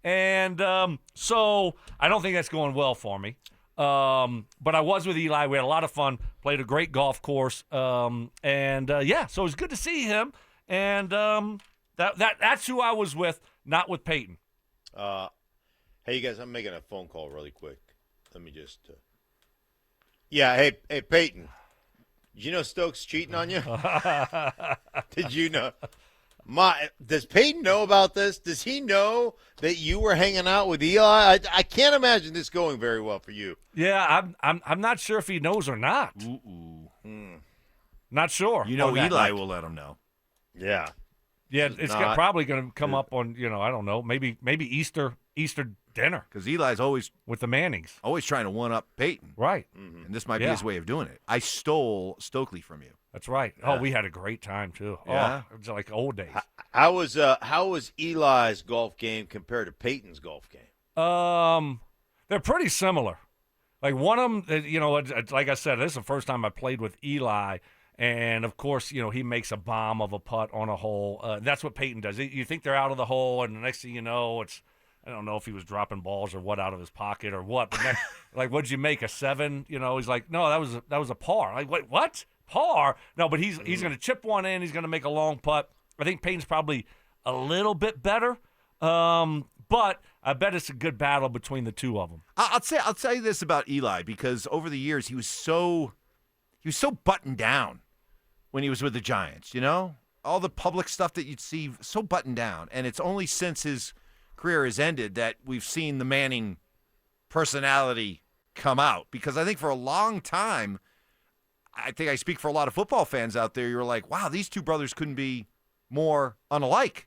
And so I don't think that's going well for me. But I was with Eli. We had a lot of fun, played a great golf course. So it was good to see him. And that's who I was with, not with Peyton. Hey, you guys, I'm making a phone call really quick. Let me just. Yeah, hey, Peyton. Did you know Stokes cheating on you? Did you know? Does Peyton know about this? Does he know that you were hanging out with Eli? I can't imagine this going very well for you. Yeah, I'm not sure if he knows or not. Ooh. Not sure. You know, Eli will let him know. Yeah. Yeah, it's probably going to come up on, I don't know, maybe Easter dinner. Because Eli's always with the Mannings. Always trying to one-up Peyton. Right. Mm-hmm. And this might be his way of doing it. I stole Stokley from you. That's right. Yeah. Oh, we had a great time, too. Yeah. Oh, it was like old days. How was Eli's golf game compared to Peyton's golf game? They're pretty similar. Like one of them, like I said, this is the first time I played with Eli. And, of course, he makes a bomb of a putt on a hole. That's what Peyton does. You think they're out of the hole, and the next thing you know, I don't know if he was dropping balls or what out of his pocket or what. But then, like, what'd you make, a 7? He's like, no, that was a par. Like, wait, what? Par? No, but he's going to chip one in. He's going to make a long putt. I think Peyton's probably a little bit better. But I bet it's a good battle between the two of them. I'll tell you this about Eli, because over the years he was so buttoned down when he was with the Giants, all the public stuff that you'd see, so buttoned down. And it's only since his career has ended that we've seen the Manning personality come out. Because I think for a long time, I think I speak for a lot of football fans out there, you're like, wow, these two brothers couldn't be more unalike,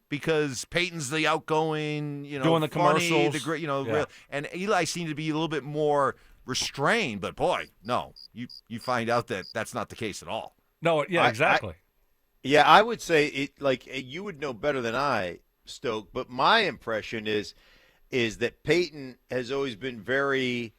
because Peyton's the outgoing, doing the funny, commercials, the great, real, and Eli seemed to be a little bit more restrained, but boy, no, you find out that that's not the case at all. No, yeah, exactly. I would say it, like, you would know better than I, Stoke, but my impression is that Peyton has always been very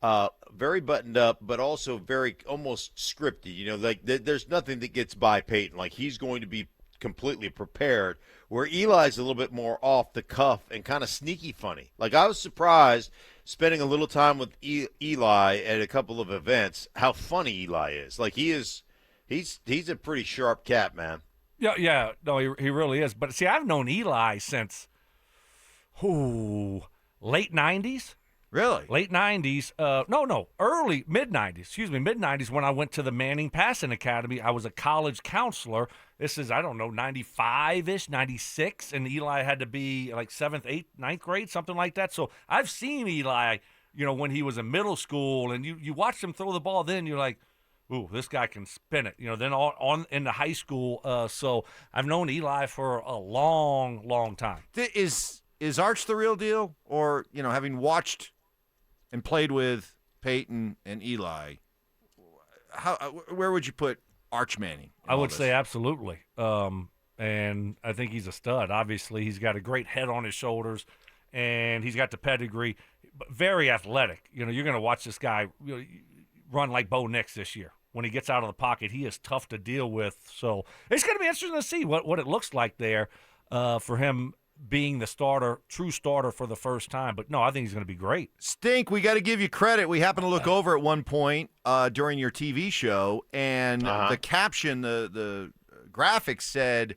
buttoned up, but also very almost scripted. Like there's nothing that gets by Peyton. Like he's going to be completely prepared, where Eli's a little bit more off the cuff and kind of sneaky funny. Like I was surprised spending a little time with Eli at a couple of events, how funny Eli is. Like he's a pretty sharp cat, man. Yeah, no, he really is. But see, I've known Eli since late 90s. Really? Late 90s. Early mid-90s. Mid-90s when I went to the Manning Passing Academy. I was a college counselor. This is, 95-ish, 96, and Eli had to be like 7th, 8th, 9th grade, something like that. So I've seen Eli, when he was in middle school, and you watch him throw the ball, then you're like, ooh, this guy can spin it. Then on into high school. So I've known Eli for a long, long time. Is Arch the real deal? Or, having watched and played with Peyton and Eli, where would you put Arch Manning? I would say absolutely. And I think he's a stud. Obviously, he's got a great head on his shoulders, and he's got the pedigree. But very athletic. You're going to watch this guy run like Bo Nix this year. When he gets out of the pocket, he is tough to deal with. So it's going to be interesting to see what it looks like there for him being the true starter for the first time. But, no, I think he's going to be great. Stink, we got to give you credit. We happened to look over at one point during your TV show, and the caption, the graphic said,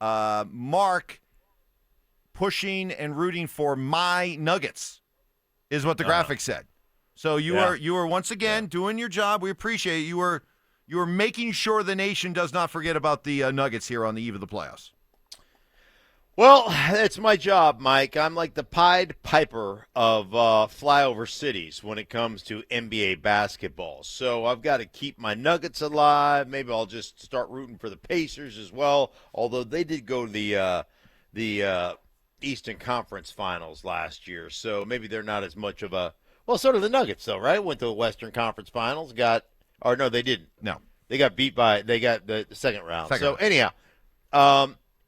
Mark pushing and rooting for my Nuggets is what the graphic said. So you are once again doing your job. We appreciate it. You are making sure the nation does not forget about the Nuggets here on the eve of the playoffs. Well, it's my job, Mike. I'm like the Pied Piper of flyover cities when it comes to NBA basketball. So I've got to keep my Nuggets alive. Maybe I'll just start rooting for the Pacers as well, although they did go to the Eastern Conference Finals last year. So maybe they're not as much of a – well, so did the Nuggets, though, right? Went to the Western Conference Finals, no, they didn't. No. They got beat they got the second round. Round. Anyhow,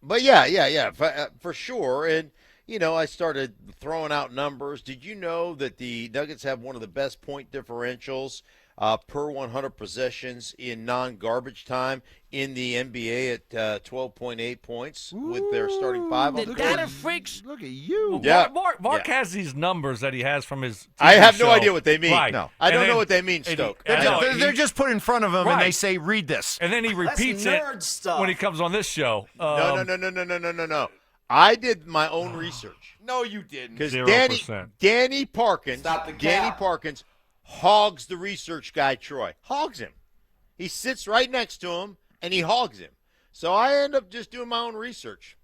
but yeah, for sure. And, I started throwing out numbers. Did you know that the Nuggets have one of the best point differentials per 100 possessions in non-garbage time in the NBA at 12.8 points with their starting five on The the data court. freaks. Look at you. Yeah. Mark has these numbers that he has from his TV I have no show. idea what they mean. Right. No. I don't And know then- what they mean, and he- Stoke. and I no, don't. They're just put in front of him Right. and they say, read this. And then he repeats it nerd stuff. when he comes on this show. No. I did my own research. No, you didn't. Because 0%. Danny Parkins, Stop the Danny cap. Parkins hogs the research guy, Troy. Hogs him. He sits right next to him, and he hogs him. So I end up just doing my own research.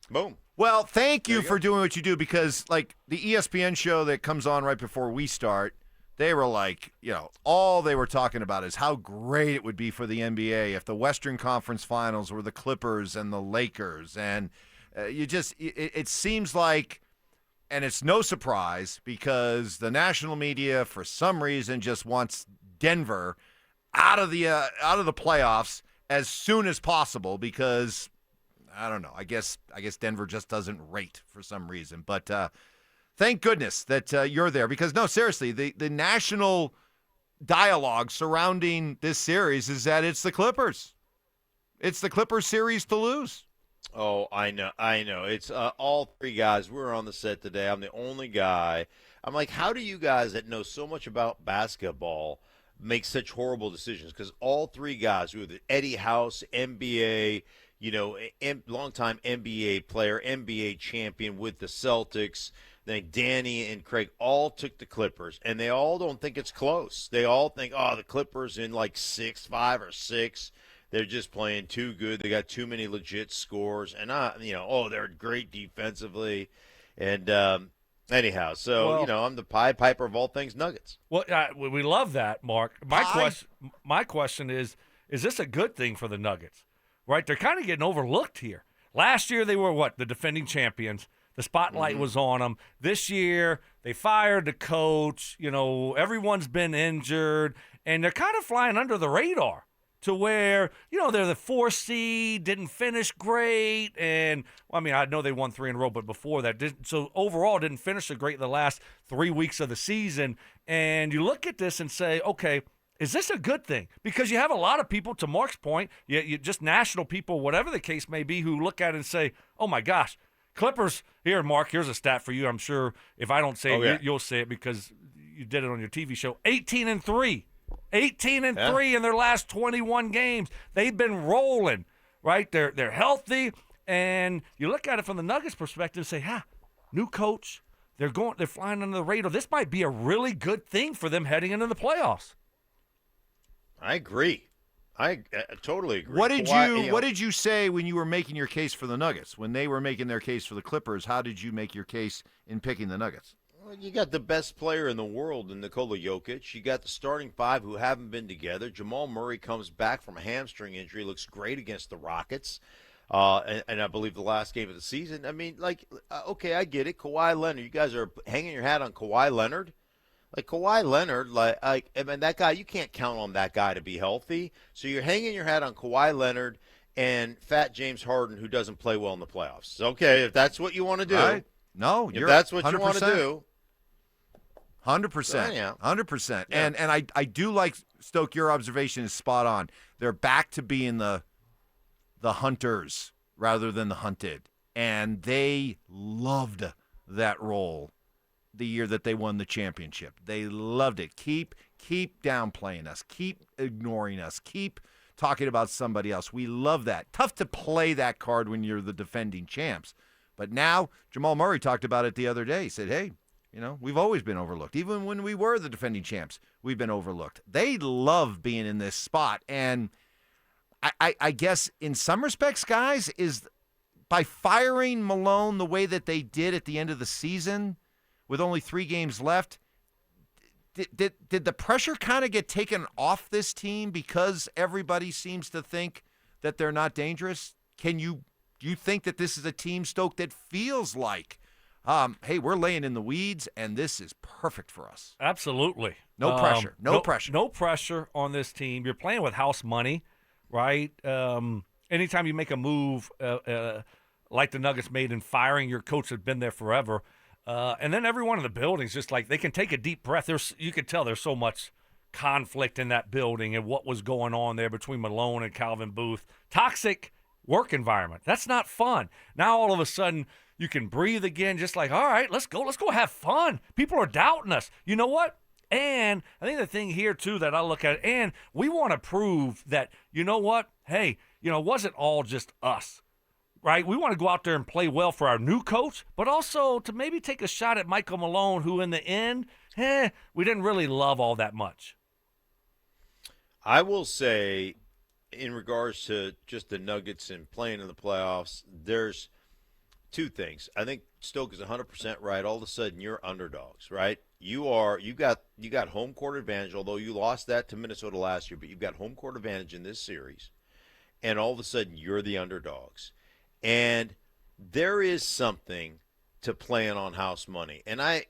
Boom. Well, thank you you for doing what you do because, like, the ESPN show that comes on right before we start, they were like, all they were talking about is how great it would be for the NBA if the Western Conference Finals were the Clippers and the Lakers. And it seems like, and it's no surprise because the national media, for some reason, just wants Denver out of the playoffs as soon as possible because I don't know. I guess Denver just doesn't rate for some reason. But thank goodness that you're there because, no, seriously, the national dialogue surrounding this series is that it's the Clippers. It's the Clippers series to lose. Oh, I know. It's all three guys. We're on the set today. I'm the only guy. I'm like, how do you guys that know so much about basketball make such horrible decisions? Because all three guys, who are the Eddie House, NBA, longtime NBA player, NBA champion with the Celtics, then Danny and Craig all took the Clippers, and they all don't think it's close. They all think, the Clippers in like 5 or 6. They're just playing too good. They got too many legit scores, and they're great defensively. And anyhow, so I'm the Pied Piper of all things Nuggets. Well, we love that, Mark. My question is this a good thing for the Nuggets? Right? They're kind of getting overlooked here. Last year they were the defending champions. The spotlight was on them. This year they fired the coach. Everyone's been injured, and they're kind of flying under the radar. To where, they're the 4 seed, didn't finish great. And, I know they won 3 in a row, but before that, so overall didn't finish so great the last 3 weeks of the season. And you look at this and say, okay, is this a good thing? Because you have a lot of people, to Mark's point, you just national people, whatever the case may be, who look at it and say, oh, my gosh, Clippers, here, Mark, here's a stat for you. I'm sure if I don't say it, you'll say it because you did it on your TV show. 18-3. 18-3 in their last 21 games. They've been rolling, right? They're healthy, and you look at it from the Nuggets' perspective and say, new coach. They're flying under the radar. This might be a really good thing for them heading into the playoffs. I agree. I totally agree. What did you say when you were making your case for the Nuggets? When they were making their case for the Clippers, how did you make your case in picking the Nuggets? Well, you got the best player in the world in Nikola Jokic. You got the starting 5 who haven't been together. Jamal Murray comes back from a hamstring injury, looks great against the Rockets, and I believe the last game of the season. Okay, I get it. Kawhi Leonard, you guys are hanging your hat on Kawhi Leonard. Like Kawhi Leonard, that guy, you can't count on that guy to be healthy. So you're hanging your hat on Kawhi Leonard and Fat James Harden, who doesn't play well in the playoffs. Okay, if that's what you want to do. Right. No, if that's what 100%. You want to do. 100%. 100%. Yeah. And I do like, Stoke, your observation is spot on. They're back to being the hunters rather than the hunted. And they loved that role the year that they won the championship. They loved it. Keep downplaying us. Keep ignoring us. Keep talking about somebody else. We love that. Tough to play that card when you're the defending champs. But now, Jamal Murray talked about it the other day. He said, hey, we've always been overlooked. Even when we were the defending champs, we've been overlooked. They love being in this spot. And I guess in some respects, guys, is by firing Malone the way that they did at the end of the season with only 3 games left, did the pressure kind of get taken off this team because everybody seems to think that they're not dangerous? Do you think that this is a team, Stoke, that feels like, hey, we're laying in the weeds, and this is perfect for us? Absolutely. No pressure. No pressure. No pressure on this team. You're playing with house money, right? Anytime you make a move like the Nuggets made in firing your coach that's been there forever, and then everyone in the building's just like they can take a deep breath. You can tell there's so much conflict in that building and what was going on there between Malone and Calvin Booth. Toxic work environment. That's not fun. Now all of a sudden you can breathe again, just like, all right, let's go have fun. People are doubting us. You know what? And I think the thing here, too, that I look at, and we want to prove that, you know what? Hey, it wasn't all just us, right? We want to go out there and play well for our new coach, but also to maybe take a shot at Michael Malone, who in the end, we didn't really love all that much. I will say, in regards to just the Nuggets and playing in the playoffs, there's two things. I think Stoke is 100% right. All of a sudden, you're underdogs, right? You got home court advantage, although you lost that to Minnesota last year, but you've got home court advantage in this series. And all of a sudden, you're the underdogs. And there is something to playing on house money. And I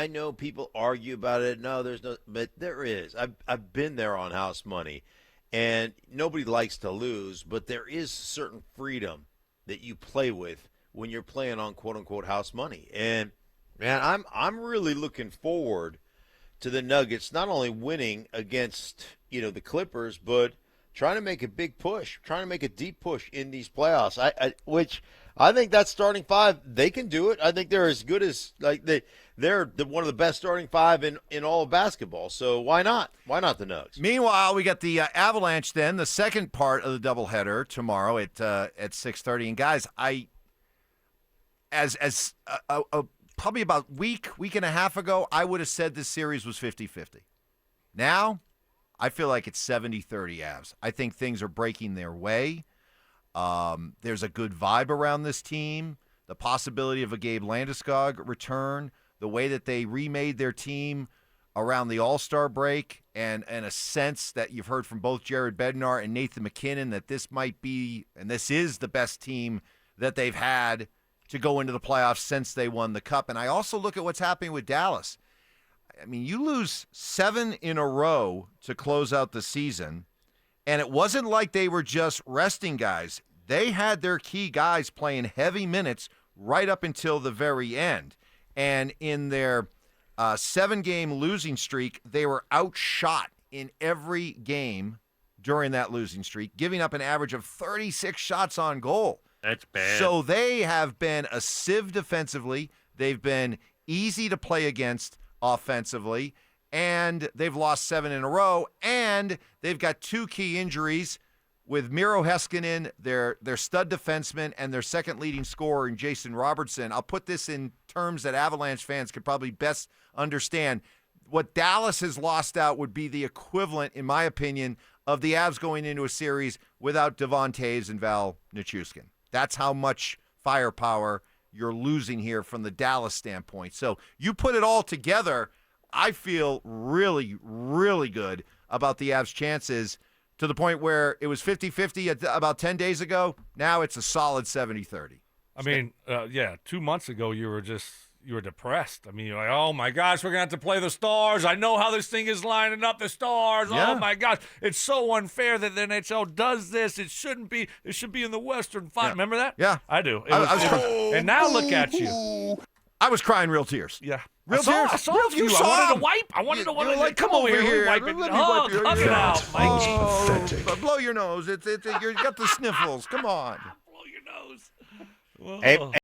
know people argue about it. No, there's no, but there is. I've been there on house money. And nobody likes to lose, but there is certain freedom that you play with when you're playing on quote-unquote house money. And, man, I'm really looking forward to the Nuggets not only winning against, the Clippers, but trying to make a big push, trying to make a deep push in these playoffs, which I think that starting five, they can do it. I think they're as good as they're one of the best starting five in all of basketball. So why not? Why not the Nuggets? Meanwhile, we got the Avalanche then, the second part of the doubleheader tomorrow at 6:30. And guys, as probably about week and a half ago, I would have said this series was 50-50. Now, I feel like it's 70-30 Avs. I think things are breaking their way. There's a good vibe around this team. The possibility of a Gabe Landeskog return, the way that they remade their team around the All-Star break, and a sense that you've heard from both Jared Bednar and Nathan McKinnon that this might be, and this is the best team that they've had to go into the playoffs since they won the Cup. And I also look at what's happening with Dallas. I mean, you lose 7 in a row to close out the season, and it wasn't like they were just resting guys. They had their key guys playing heavy minutes right up until the very end. And in their 7-game losing streak, they were outshot in every game during that losing streak, giving up an average of 36 shots on goal. That's bad. So they have been a sieve defensively. They've been easy to play against offensively, and they've lost 7 in a row, and they've got 2 key injuries with Miro Heiskanen, their stud defenseman, and their second leading scorer in Jason Robertson. I'll put this in terms that Avalanche fans could probably best understand. What Dallas has lost out would be the equivalent, in my opinion, of the Avs going into a series without Devon Toews and Val Nichushkin. That's how much firepower you're losing here from the Dallas standpoint. So you put it all together, I feel really, really good about the Avs' chances, to the point where it was 50-50 about 10 days ago. Now it's a solid 70-30. I mean, 2 months ago you were depressed. I mean, you're like, oh my gosh, we're going to have to play the Stars. I know how this thing is lining up, the Stars. Yeah. Oh my gosh, it's so unfair that the NHL does this. It shouldn't be. It should be in the Western Final. Yeah. Remember that? Yeah. I do. And now look at you. I was crying real tears. Yeah. Real tears. I saw Real- you. you I saw wanted him. to wipe. I wanted to You're like, come over here. Let Wipe it. me wipe your Cut it ear. out, Mike. But blow your nose. You got the sniffles. Come on. Blow your nose. Hey, Whoa.